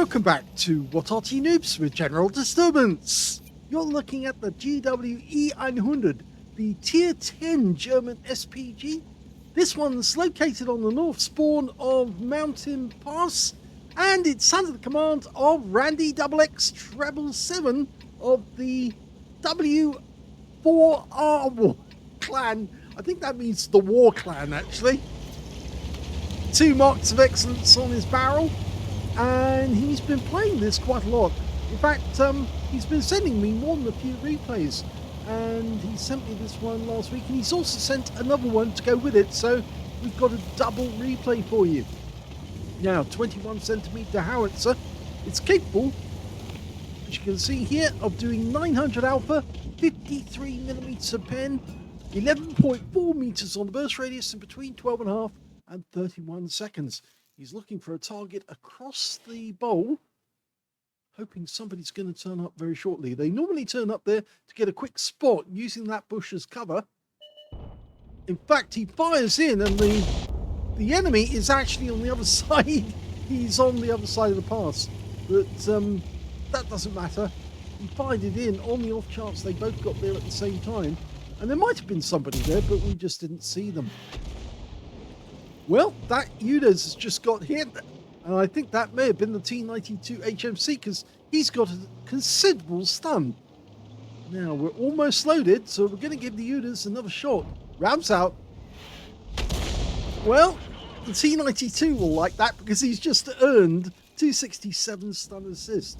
Welcome back to What Arty Noobs with General Disturbance. You're looking at the GWE100, the Tier 10 German SPG. This one's located on the north spawn of Mountain Pass, and it's under the command of randyxx777 of the W4R clan. I think that means the War Clan, actually. 2 marks of excellence on his barrel. And he's been playing this quite a lot. In fact, he's been sending me more than a few replays. And he sent me this one last week. And he's also sent another one to go with it. So we've got a double replay for you. Now, 21cm howitzer. It's capable, as you can see here, of doing 900 alpha, 53mm pen, 11.4 meters on the burst radius, and between 12.5 and 31 seconds. He's looking for a target across the bowl, hoping somebody's going to turn up very shortly. They normally turn up there to get a quick spot using that bush as cover. In fact, he fires in and the enemy is actually on the other side. He's on the other side of the pass. But that doesn't matter. He fired it in on the off chance they both got there at the same time. And there might have been somebody there, but we just didn't see them. Well, that UDAS has just got hit, and I think that may have been the T92 HMC because he's got a considerable stun. Now, we're almost loaded, so we're going to give the UDAS another shot. Rounds out. Well, the T92 will like that because he's just earned 267 stun assist.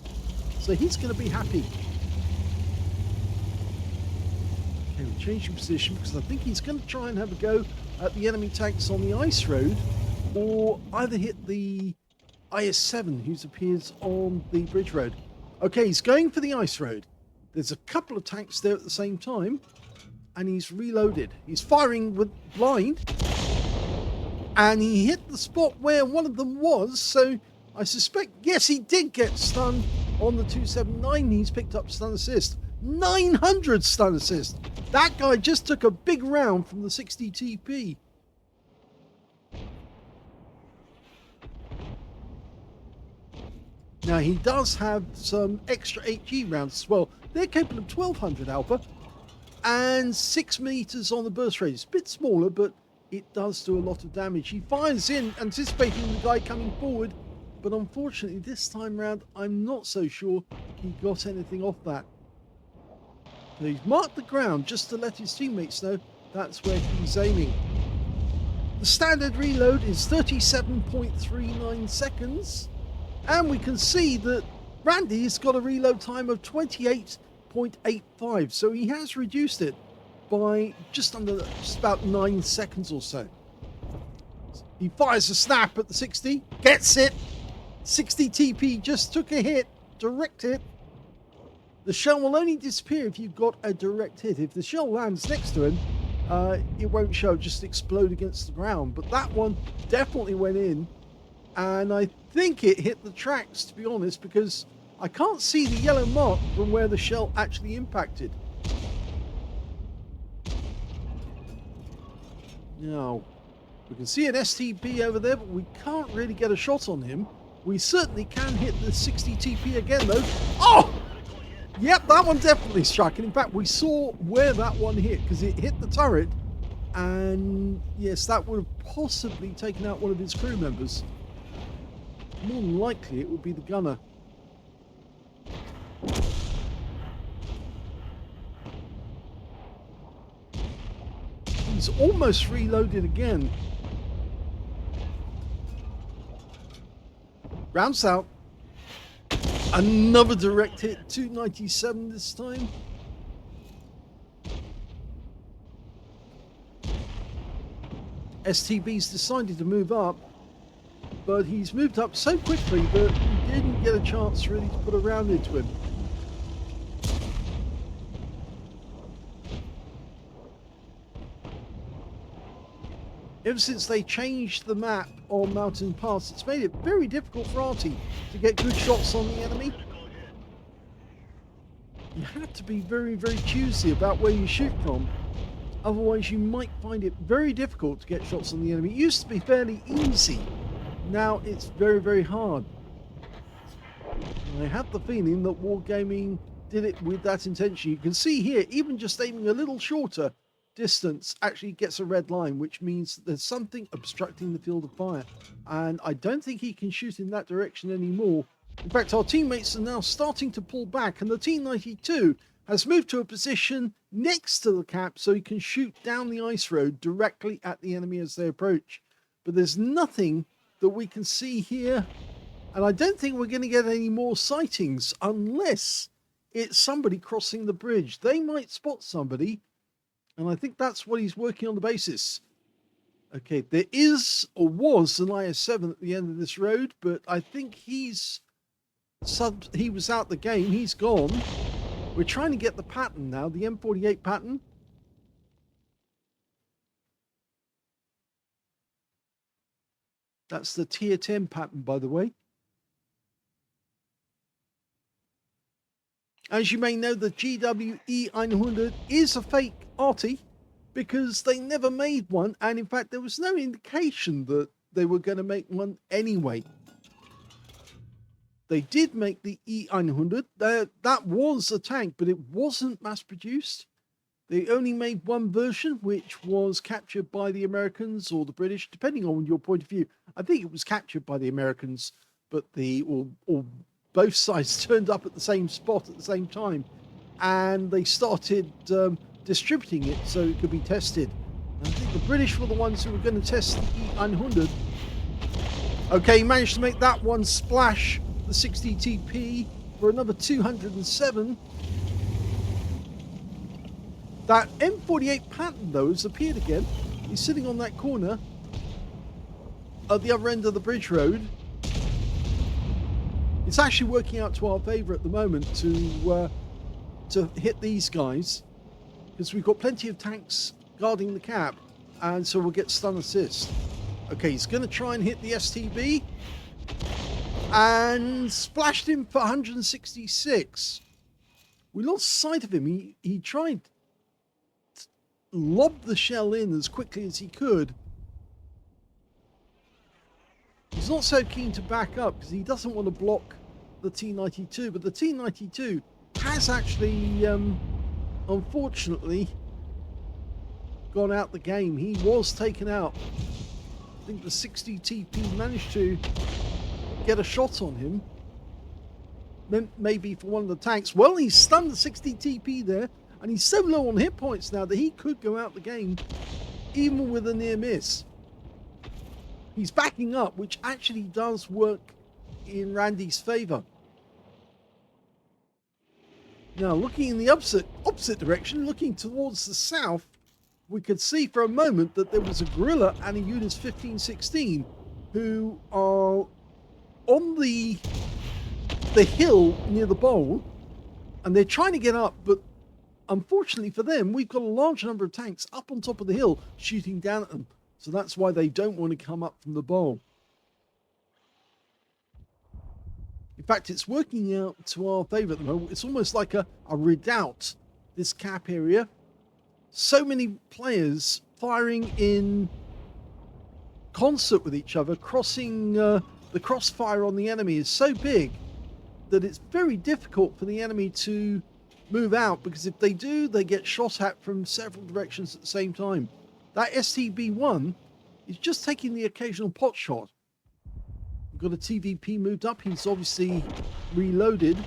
So he's going to be happy. Okay, we're changing position because I think he's going to try and have a go at the enemy tanks on the ice road, or either hit the IS-7 who appears on the bridge road. Okay, he's going for the ice road. There's a couple of tanks there at the same time, and he's reloaded. He's firing with blind, and he hit the spot where one of them was, so I suspect, yes, he did get stunned on the 279. He's picked up stun assist. 900 stun assist. That guy just took a big round from the 60 TP. Now he does have some extra HE rounds as well. They're capable of 1200 alpha and 6 meters on the burst radius. A bit smaller, but it does do a lot of damage. He fires in, anticipating the guy coming forward, but unfortunately this time round I'm not so sure he got anything off that. So he's marked the ground just to let his teammates know that's where he's aiming. The standard reload is 37.39 seconds. And we can see that Randy's got a reload time of 28.85. So he has reduced it by just about 9 seconds or so. He fires a snap at the 60, gets it. 60 TP just took a hit, direct hit. The shell will only disappear if you've got a direct hit. If the shell lands next to him, it won't show, just explode against the ground. But that one definitely went in, and I think it hit the tracks, to be honest, because I can't see the yellow mark from where the shell actually impacted. Now, we can see an STB over there, but we can't really get a shot on him. We certainly can hit the 60 TP again, though. Oh! Yep, that one definitely struck. And in fact, we saw where that one hit because it hit the turret. And yes, that would have possibly taken out one of his crew members. More than likely, it would be the gunner. He's almost reloaded again. Rounds out. Another direct hit, 297 this time. STB's decided to move up, but he's moved up so quickly that he didn't get a chance really to put a round into him. Ever since they changed the map on Mountain Pass, it's made it very difficult for Arty to get good shots on the enemy. You have to be very, very choosy about where you shoot from. Otherwise, you might find it very difficult to get shots on the enemy. It used to be fairly easy. Now it's very, very hard. I have the feeling that Wargaming did it with that intention. You can see here, even just aiming a little shorter distance actually gets a red line, which means that there's something obstructing the field of fire. And I don't think he can shoot in that direction anymore. In fact, our teammates are now starting to pull back, and the T-92 has moved to a position next to the cap so he can shoot down the ice road directly at the enemy as they approach. But there's nothing that we can see here, and I don't think we're going to get any more sightings unless it's somebody crossing the bridge. They might spot somebody, and I think that's what he's working on the basis. Okay, there is or was an IS-7 at the end of this road, but I think he was out the game. He's gone. We're trying to get the pattern now, the M48 pattern. That's the tier 10 pattern, by the way. As you may know, the GWE-100 is a fake Arty because they never made one, and in fact there was no indication that they were going to make one anyway. They did make the E-100. That was a tank, but it wasn't mass produced. They only made one version, which was captured by the Americans or the British, depending on your point of view. I think it was captured by the Americans, but both sides turned up at the same spot at the same time, and they started distributing it so it could be tested. And I think the British were the ones who were going to test the E-100. Okay, managed to make that one splash the 60 TP for another 207. That M48 pattern, though, has appeared again. He's sitting on that corner at the other end of the bridge road. It's actually working out to our favour at the moment to hit these guys, because we've got plenty of tanks guarding the cap, and so we'll get stun assist. Okay, he's going to try and hit the STB, and splashed him for 166. We lost sight of him. He tried to lob the shell in as quickly as he could. He's not so keen to back up because he doesn't want to block the T-92, but the T-92 has actually, unfortunately, gone out the game. He was taken out. I think the 60 TP managed to get a shot on him, maybe for one of the tanks. Well, he's stunned the 60 TP there, and he's so low on hit points now that he could go out the game even with a near miss. He's backing up, which actually does work in Randy's favor. Now, looking in the opposite direction, looking towards the south, we could see for a moment that there was a guerrilla and a Unis 1516 who are on the hill near the bowl, and they're trying to get up, but unfortunately for them, we've got a large number of tanks up on top of the hill shooting down at them, so that's why they don't want to come up from the bowl. In fact, it's working out to our favor at the moment. It's almost like a redoubt, this cap area. So many players firing in concert with each other, crossing the crossfire on the enemy is so big that it's very difficult for the enemy to move out, because if they do, they get shot at from several directions at the same time. That STB-1 is just taking the occasional pot shot. We've got a TVP moved up. He's obviously reloaded.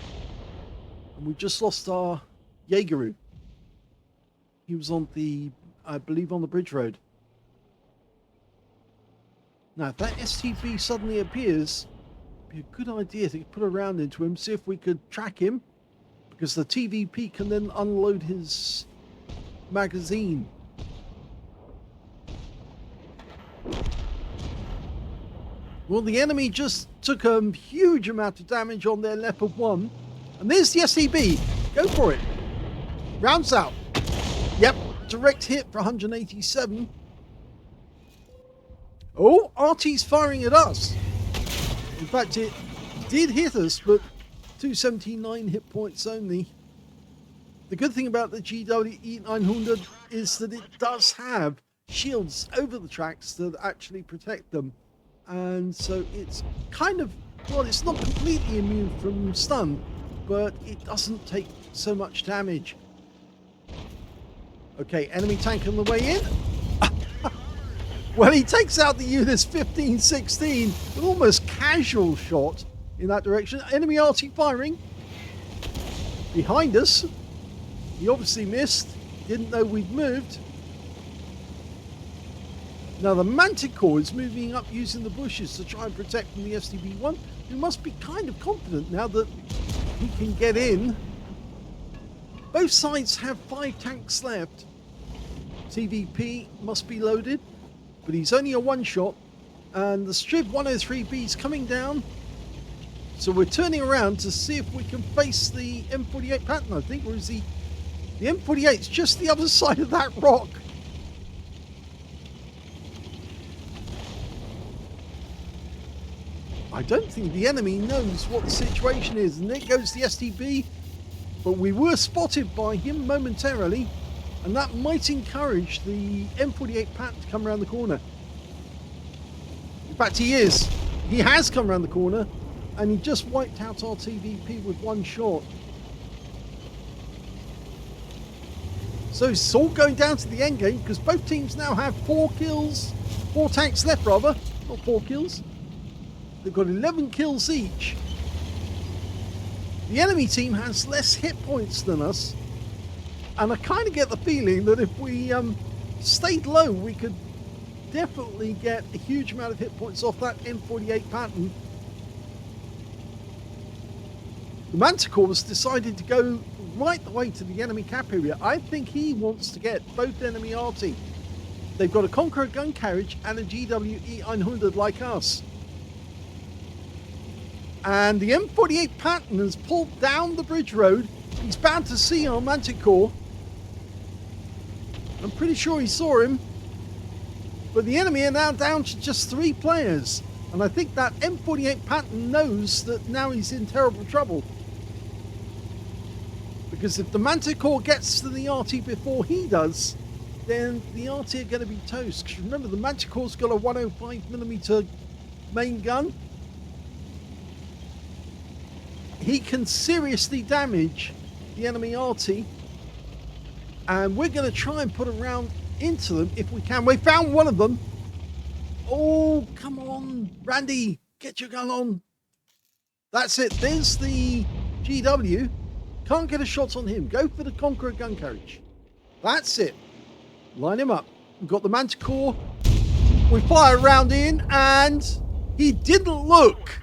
And we just lost our Jaegeru. He was on the, I believe, on the bridge road. Now, if that STB suddenly appears, it'd be a good idea to put a round into him, see if we could track him, because the TVP can then unload his magazine. Well, the enemy just took a huge amount of damage on their Leopard 1. And there's the STB. Go for it. Rounds out. Yep, direct hit for 187. Oh, Arty's firing at us. In fact, it did hit us, but 279 hit points only. The good thing about the GWE-900 is that it does have shields over the tracks that actually protect them. And so it's kind of well, it's not completely immune from stun, but it doesn't take so much damage. Okay, enemy tank on the way in. Well, he takes out the UNIS 15-16 with almost casual shot in that direction. Enemy Arty firing. Behind us. He obviously missed. Didn't know we'd moved. Now the Manticore is moving up using the bushes to try and protect from the STB-1. We must be kind of confident now that he can get in. Both sides have 5 tanks left. TVP must be loaded, but he's only a one-shot. And the Striv 103B is coming down. So we're turning around to see if we can face the M48 Patton, I think. Or is the M48's just the other side of that rock. I don't think the enemy knows what the situation is. And there goes the STB. But we were spotted by him momentarily. And that might encourage the M48 Patton to come around the corner. In fact, he is. He has come around the corner. And he just wiped out our TVP with one shot. So it's all going down to the end game because both teams now have 4 kills. 4 tanks left, rather. Not 4 kills. They've got 11 kills each. The enemy team has less hit points than us. And I kind of get the feeling that if we stayed low, we could definitely get a huge amount of hit points off that M48 Patton. The Manticore has decided to go right the way to the enemy cap area. I think he wants to get both enemy Arty. They've got a Conqueror gun carriage and a GWE-900 like us. And the M48 Patton has pulled down the bridge road. He's bound to see our Manticore. I'm pretty sure he saw him. But the enemy are now down to just 3 players. And I think that M48 Patton knows that now he's in terrible trouble. Because if the Manticore gets to the Arty before he does, then the Arty are going to be toast. Because remember, the Manticore's got a 105mm main gun. He can seriously damage the enemy Arty. And we're going to try and put a round into them if we can. We found one of them. Oh, come on, Randy, get your gun on. That's it. There's the GW. Can't get a shot on him. Go for the Conqueror gun carriage. That's it. Line him up. We've got the Manticore. We fire a round in, and he didn't look.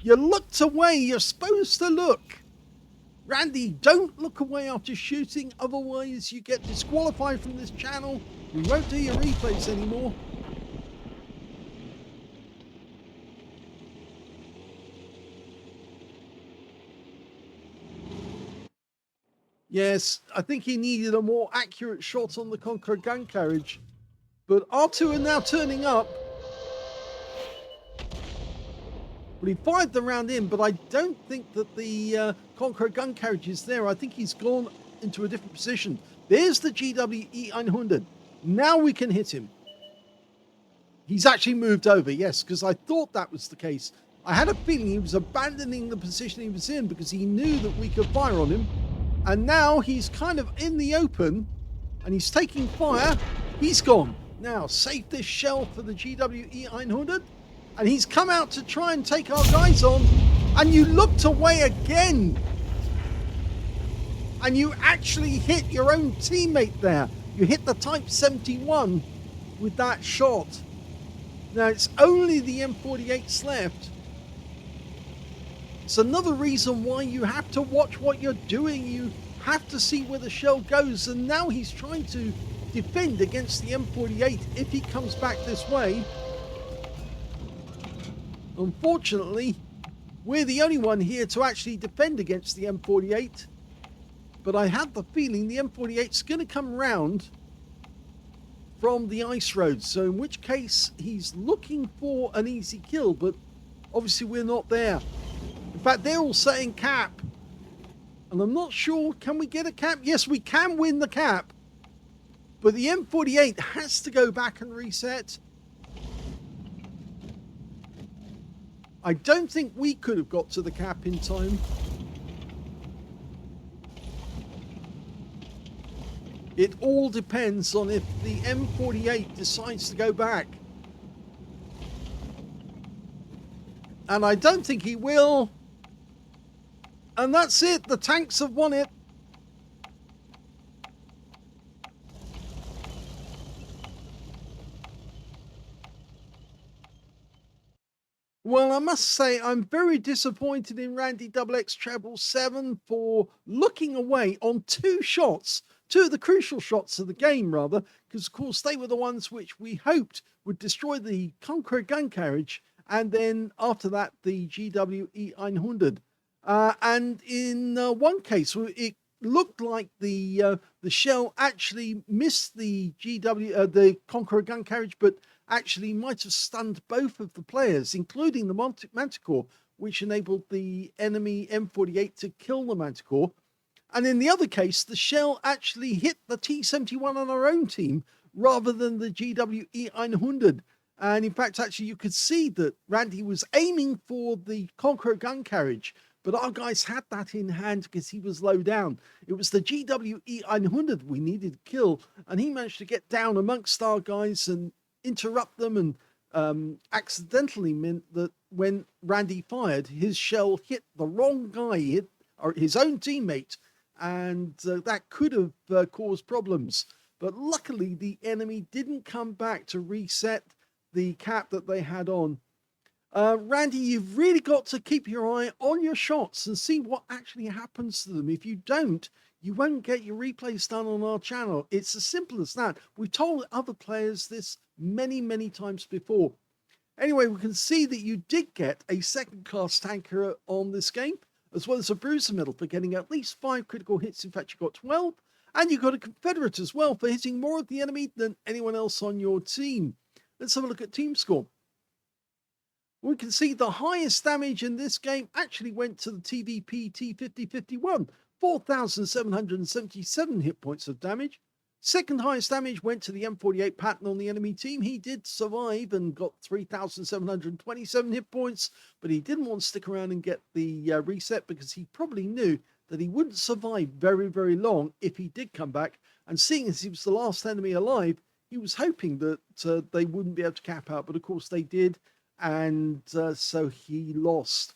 You looked away. You're supposed to look. Randy, don't look away after shooting. Otherwise, you get disqualified from this channel. We won't do your replays anymore. Yes, I think he needed a more accurate shot on the Conqueror gun carriage. But R2 are now turning up. Well, he fired the round in, but I don't think that the Conqueror gun carriage is there. I think he's gone into a different position. There's the GWE-900. Now we can hit him. He's actually moved over, yes, because I thought that was the case. I had a feeling he was abandoning the position he was in because he knew that we could fire on him. And now he's kind of in the open and he's taking fire. He's gone. Now, save this shell for the GWE-900. And he's come out to try and take our guys on. And you looked away again. And you actually hit your own teammate there. You hit the Type 71 with that shot. Now, it's only the M48s left. It's another reason why you have to watch what you're doing. You have to see where the shell goes. And now he's trying to defend against the M48 if he comes back this way. Unfortunately, we're the only one here to actually defend against the M48. But I had the feeling the M48's going to come round from the ice road. So in which case, he's looking for an easy kill. But obviously, we're not there. In fact, they're all saying cap. And I'm not sure, can we get a cap? Yes, we can win the cap. But the M48 has to go back and reset. I don't think we could have got to the cap in time. It all depends on if the M48 decides to go back. And I don't think he will. And that's it. The tanks have won it. Well, I must say I'm very disappointed in randyxx777 for looking away on two shots, two of the crucial shots of the game, rather, because, of course, they were the ones which we hoped would destroy the Conqueror gun carriage, and then after that, the GWE-100. And in one case, it looked like the shell actually missed the the Conqueror gun carriage, but actually might have stunned both of the players, including the Manticore, which enabled the enemy M48 to kill the Manticore. And in the other case, the shell actually hit the T-71 on our own team rather than the GWE-100. And in fact, actually, you could see that Randy was aiming for the Conqueror gun carriage, but our guys had that in hand because he was low down. It was the GWE-100 we needed to kill, and he managed to get down amongst our guys and interrupt them, and accidentally meant that when Randy fired, his shell hit the wrong guy, or his own teammate, and that could have caused problems. But luckily, the enemy didn't come back to reset the cap that they had on. Randy, you've really got to keep your eye on your shots and see what actually happens to them. If you don't, you won't get your replays done on our channel. It's as simple as that. We've told other players this many times before. Anyway, we can see that you did get a second-class tanker on this game, as well as a bruiser medal for getting at least 5 critical hits. In fact, you got 12. And you got a Confederate as well for hitting more of the enemy than anyone else on your team. Let's have a look at team score. We can see the highest damage in this game actually went to the TVP T5051, 4,777 hit points of damage. Second highest damage went to the M48 Patton on the enemy team. He did survive and got 3,727 hit points, but he didn't want to stick around and get the reset because he probably knew that he wouldn't survive very long if he did come back. And seeing as he was the last enemy alive, he was hoping that they wouldn't be able to cap out, but of course they did. And so he lost.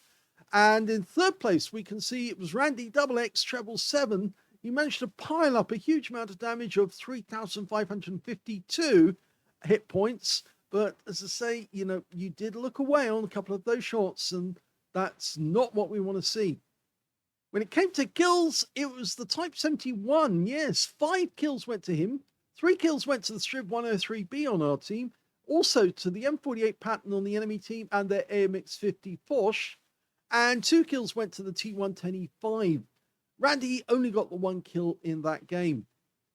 And in third place, we can see it was randyxx777. He managed to pile up a huge amount of damage of 3,552 hit points. But as I say, you know, you did look away on a couple of those shots, and that's not what we want to see. When it came to kills, it was the Type 71. Yes, 5 kills went to him. 3 kills went to the Striv 103B on our team. Also to the M48 Patton on the enemy team and their AMX-50 Porsche. And 2 kills went to the T110E5. Randy only got the 1 kill in that game.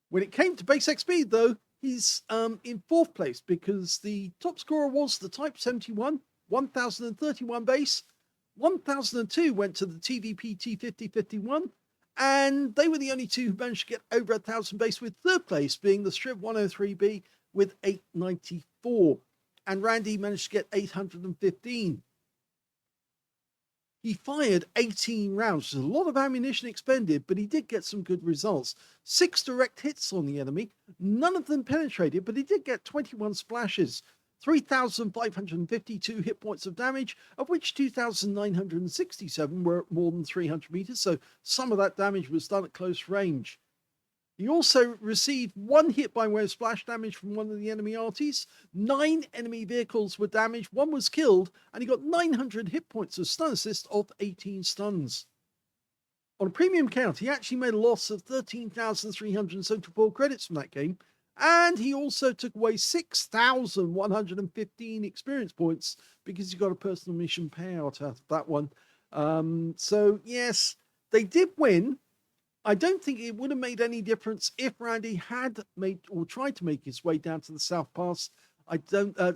When it came to base XP, though, he's in 4th place because the top scorer was the Type 71, 1,031 base. 1,002 went to the TVP T5051. And they were the only two who managed to get over 1,000 base, with 3rd place being the Striv 103B with 894. And Randy managed to get 815. He fired 18 rounds. There's a lot of ammunition expended, but he did get some good results. 6 direct hits on the enemy. None of them penetrated, but he did get 21 splashes. 3,552 hit points of damage, of which 2,967 were at more than 300 meters, so some of that damage was done at close range. He also received 1 hit by way of splash damage from one of the enemy arties. 9 enemy vehicles were damaged, 1 was killed, and he got 900 hit points of stun assist of 18 stuns. On a premium count, he actually made a loss of 13,374 credits from that game, and he also took away 6,115 experience points because he got a personal mission payout out of that one. So yes, they did win. I don't think it would have made any difference if Randy had made or tried to make his way down to the South Pass.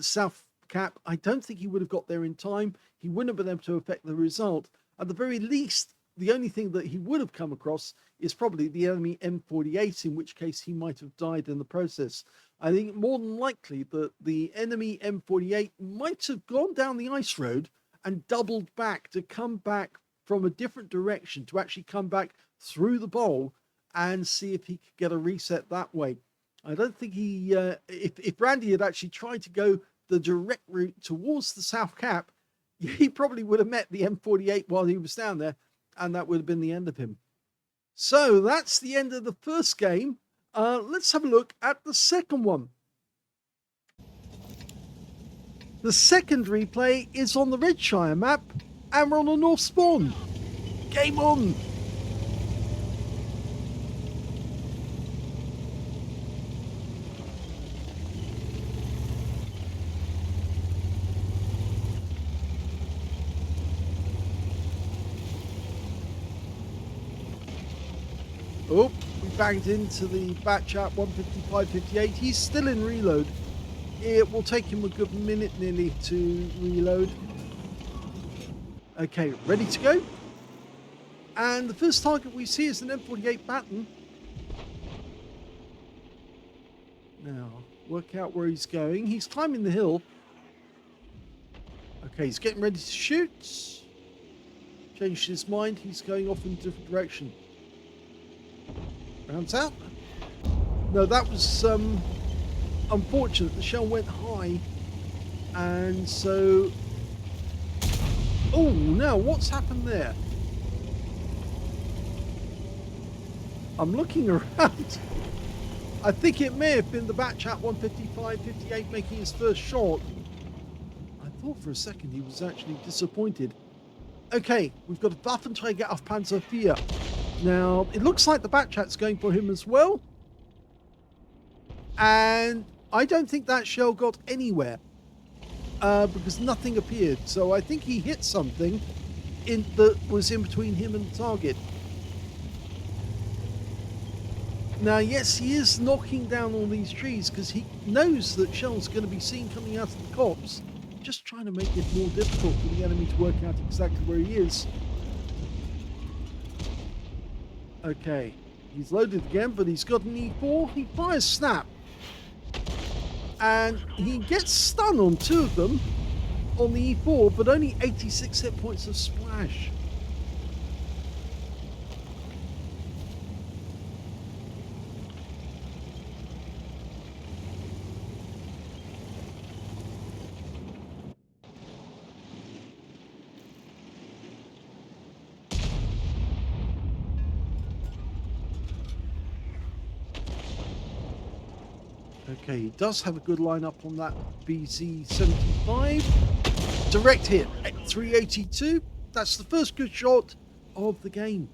South Cap. I don't think he would have got there in time. He wouldn't have been able to affect the result. At the very least, the only thing that he would have come across is probably the enemy M48, in which case he might have died in the process. I think more than likely that the enemy M48 might have gone down the ice road and doubled back to come back from a different direction to actually come back through the bowl and see if he could get a reset that way. I don't think he, if Randy had actually tried to go the direct route towards the South Cap, he probably would have met the M48 while he was down there, and that would have been the end of him. So that's the end of the first game. Let's have a look at the second one. The second replay is on the Redshire map, and we're on the North Spawn. Game on! Oh, we banged into the batch at 155.58. He's still in reload. It will take him a good minute nearly to reload. Okay, ready to go. And the first target we see is an M48 baton. Now, work out where he's going. He's climbing the hill. Okay, he's getting ready to shoot. Changed his mind. He's going off in a different direction. Rounds out. No, that was unfortunate. The shell went high, and so oh no, what's happened there? I'm looking around. I think it may have been the batch at 155.58 making his first shot. I thought for a second he was actually disappointed. Okay, we've got a Waffenträger auf Panzer IV. Now, it looks like the Batchat's going for him as well. And I don't think that shell got anywhere. Because nothing appeared. So I think he hit something that was in between him and the target. Now, yes, he is knocking down all these trees because he knows that shells are going to be seen coming out of the copse. Just trying to make it more difficult for the enemy to work out exactly where he is. Okay, he's loaded again, but he's got an E4. He fires snap. And he gets stun on two of them on the E4, but only 86 hit points of splash. Okay, he does have a good lineup on that BZ75. Direct hit at 382. That's the first good shot of the game.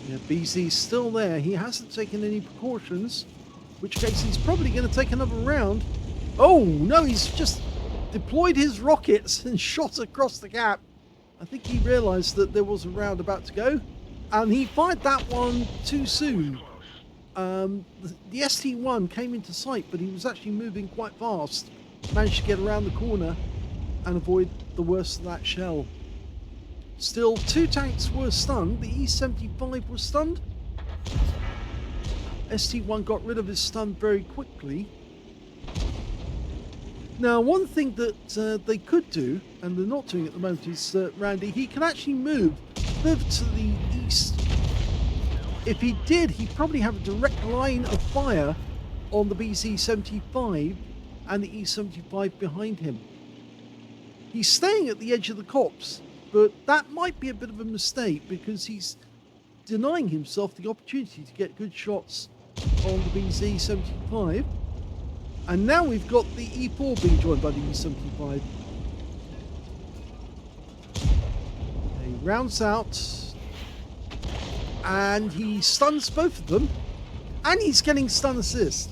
Yeah, BZ's still there. He hasn't taken any precautions. Which case he's probably going to take another round. Oh, no, he's just deployed his rockets and shot across the gap. I think he realized that there was a round about to go. And he fired that one too soon. The ST-1 came into sight, but he was actually moving quite fast. Managed to get around the corner and avoid the worst of that shell. Still, two tanks were stunned. The E-75 was stunned. ST-1 got rid of his stun very quickly. Now, one thing that they could do, and they're not doing at the moment, is Randy, he can actually move to the east. If he did, he'd probably have a direct line of fire on the BZ-75 and the E-75 behind him. He's staying at the edge of the copse, but that might be a bit of a mistake because he's denying himself the opportunity to get good shots on the BZ-75. And now we've got the E4 being joined by the E-75. He rounds out and he stuns both of them, and he's getting stun assist.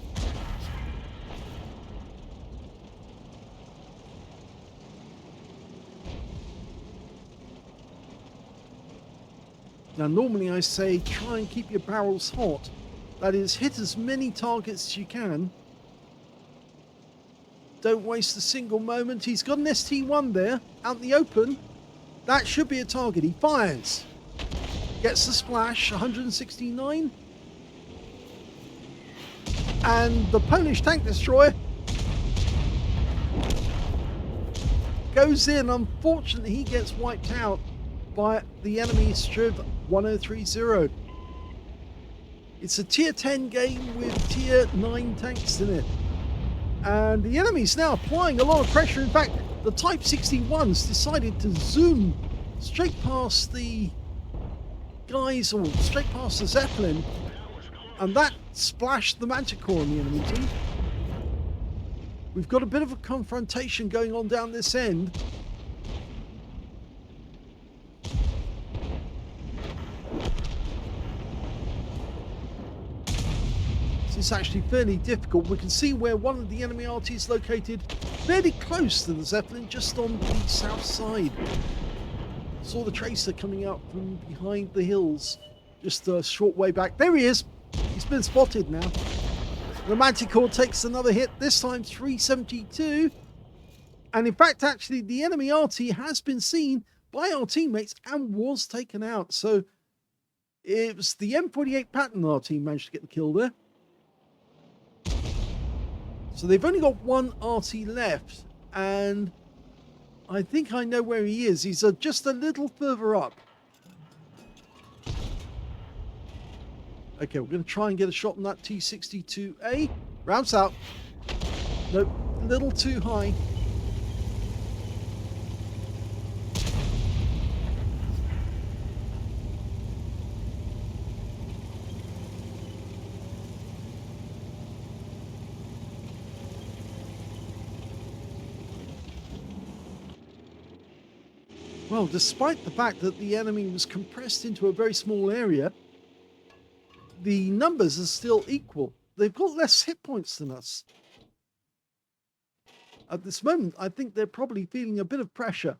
Now normally I say try and keep your barrels hot. That is, hit as many targets as you can. Don't waste a single moment. He's got an ST1 there, out in the open. That should be a target. He fires. Gets the splash, 169. And the Polish tank destroyer goes in. Unfortunately, he gets wiped out by the enemy Striv 1030. It's a tier 10 game with tier 9 tanks in it. And the enemy's now applying a lot of pressure. In fact, the Type 61's decided to zoom straight past the guys, or straight past the Zeppelin, and that splashed the Manticore on the enemy team. We've got a bit of a confrontation going on down this end. It's actually fairly difficult. We can see where one of the enemy Arty is located fairly close to the Zeppelin, just on the south side. Saw the tracer coming out from behind the hills just a short way back. There he is. He's been spotted now. The Manticore takes another hit, this time 372. And in fact, actually, the enemy Arty has been seen by our teammates and was taken out. So it was the M48 Patton our team managed to get the kill there. So they've only got one Arty left, and I think I know where he is. He's just a little further up. Okay, we're going to try and get a shot on that T62A. Rounds out. Nope, a little too high. Well, despite the fact that the enemy was compressed into a very small area, the numbers are still equal. They've got less hit points than us. At this moment, I think they're probably feeling a bit of pressure.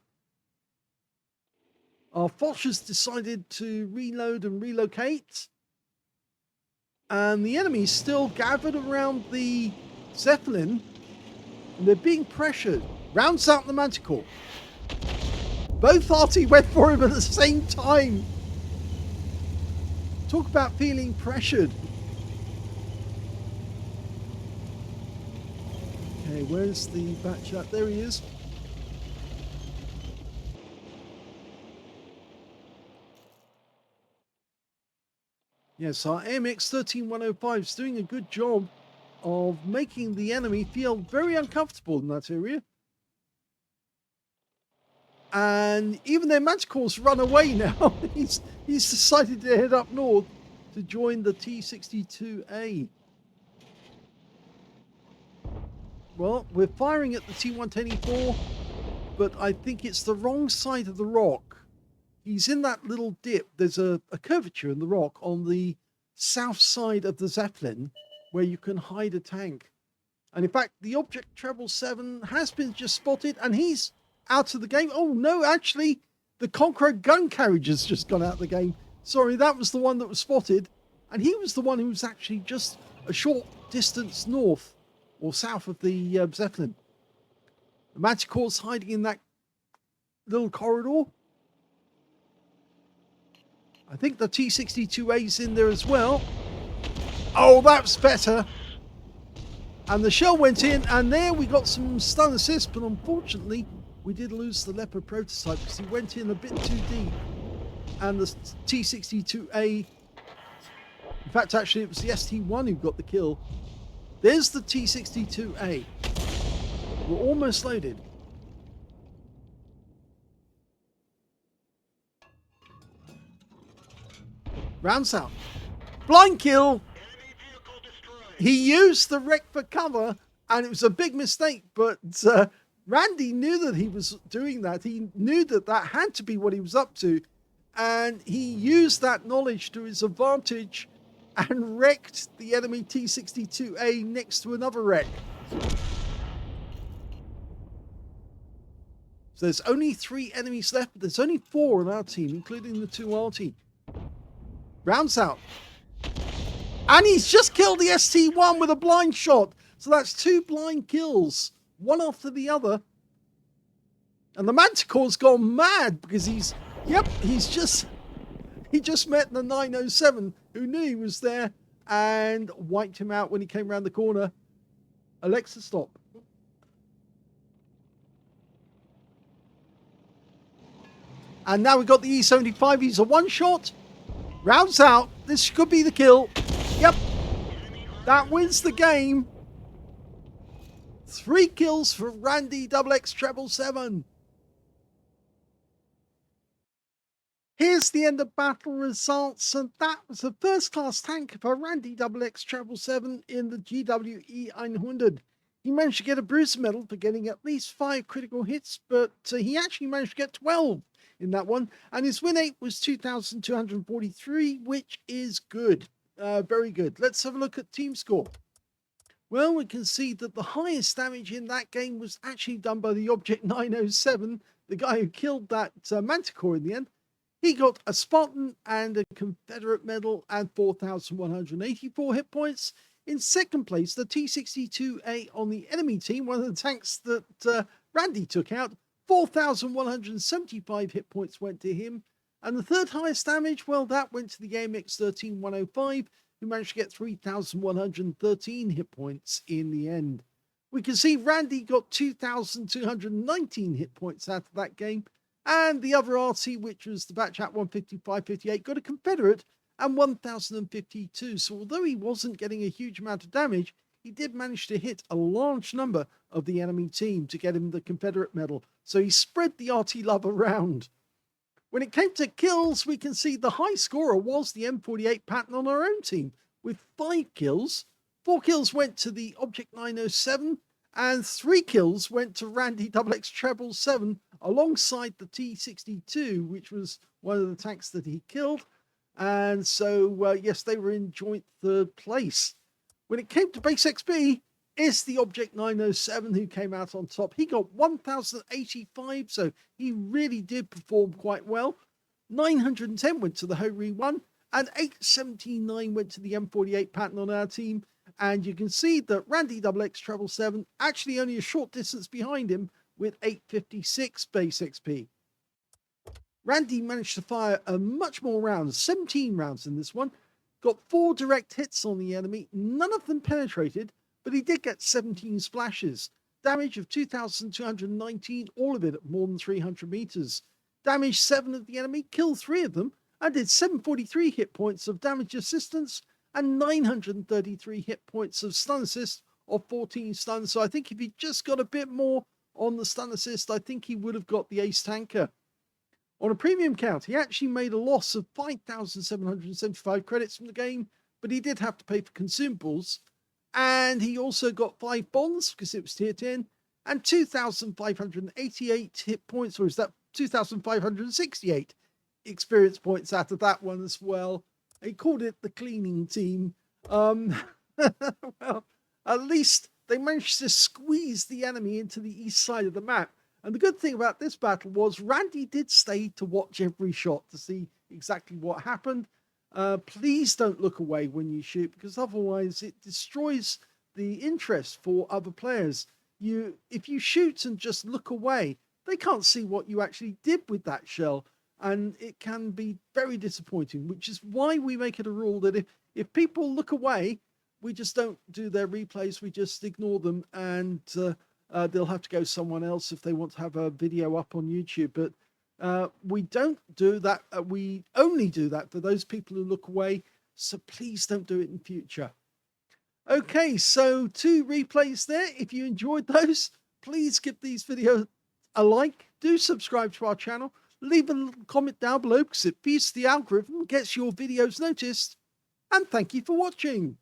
Our Fochers decided to reload and relocate. And the enemy's still gathered around the Zeppelin. And they're being pressured. Rounds out the Manticore. Both Arty went for him at the same time. Talk about feeling pressured. Okay, where's the batch at? There he is. Yes, our AMX-13105 is doing a good job of making the enemy feel very uncomfortable in that area. And even their Manticore's run away now. He's decided to head up north to join the T62A. Well, we're firing at the T110E4, but I think it's the wrong side of the rock. He's in that little dip. There's a curvature in the rock on the south side of the Zeppelin where you can hide a tank. And in fact, the Object Treble 7 has been just spotted, and he's out of the game. Oh no, actually, the Conqueror gun carriage has just gone out of the game. Sorry, that was the one that was spotted. And he was the one who was actually just a short distance north or south of the Zeppelin. The Manticore's hiding in that little corridor. I think the T62A's in there as well. Oh, that's better. And the shell went in, and there we got some stun assist, but unfortunately, we did lose the Leopard prototype because he went in a bit too deep. And the T62A, in fact, actually, it was the ST1 who got the kill. There's the T62A. We're almost loaded. Rounds out. Blind kill. He used the wreck for cover, and it was a big mistake, but Randy knew that he was doing that. He knew that that had to be what he was up to, and he used that knowledge to his advantage and wrecked the enemy T62A next to another wreck. So there's only 3 enemies left, but there's only 4 on our team, including the 2 Arty. Rounds out. And he's just killed the ST1 with a blind shot. So that's 2 blind kills one after the other. And the Manticore's gone mad because he just met the 907 who knew he was there and wiped him out when he came around the corner. Alexa, stop. And now we've got the E75. He's a one-shot. Rounds out. This could be the kill. Yep. That wins the game. 3 kills for Randy XXX777. Here's the end of battle results, and that was a first-class tank for Randy XXX777 in the GWE 100. He managed to get a bruiser medal for getting at least 5 critical hits, but he actually managed to get 12 in that one, and his win rate was 2,243, which is good. Very good. Let's have a look at team score. Well, we can see that the highest damage in that game was actually done by the Object 907, the guy who killed that Manticore in the end. He got a Spartan and a Confederate medal and 4,184 hit points. In second place, the T-62A on the enemy team, one of the tanks that Randy took out, 4,175 hit points went to him. And the third highest damage, well, that went to the AMX-13105, who managed to get 3,113 hit points in the end. We can see Randy got 2,219 hit points out of that game, and the other Arty, which was the Batchat 155-58, got a Confederate and 1,052. So although he wasn't getting a huge amount of damage, he did manage to hit a large number of the enemy team to get him the Confederate medal. So he spread the Arty love around. When it came to kills, we can see the high scorer was the M48 Patton on our own team with 5 kills. 4 kills went to the Object 907 and 3 kills went to Randy XXX777 alongside the T-62, which was one of the tanks that he killed. And so, yes, they were in joint third place. When it came to base XP, it's the Object 907 who came out on top. He got 1,085, so he really did perform quite well. 910 went to the Hori 1, and 879 went to the M48 Patton on our team. And you can see that Randy XXX777 actually only a short distance behind him with 856 base XP. Randy managed to fire a much more rounds, 17 rounds in this one. Got 4 direct hits on the enemy, none of them penetrated, but he did get 17 splashes. Damage of 2,219, all of it at more than 300 meters. Damaged 7 of the enemy, killed 3 of them, and did 743 hit points of damage assistance and 933 hit points of stun assist of 14 stuns. So I think if he just got a bit more on the stun assist, I think he would have got the ace tanker. On a premium count, he actually made a loss of 5,775 credits from the game, but he did have to pay for consumables. And he also got 5 bonds because it was tier 10 and 2,588 hit points, or is that 2,568 experience points out of that one as well. He called it the cleaning team. Well, at least they managed to squeeze the enemy into the east side of the map. And the good thing about this battle was Randy did stay to watch every shot to see exactly what happened. Please don't look away when you shoot, because otherwise it destroys the interest for other players. If you shoot and just look away, they can't see what you actually did with that shell, and it can be very disappointing, which is why we make it a rule that if people look away, we just don't do their replays, we just ignore them, and they'll have to go someone else if they want to have a video up on YouTube. But we don't do that. We only do that for those people who look away. So please don't do it in future. Okay, so 2 replays there. If you enjoyed those, please give these videos a like. Do subscribe to our channel. Leave a little comment down below because it feeds the algorithm, gets your videos noticed. And thank you for watching.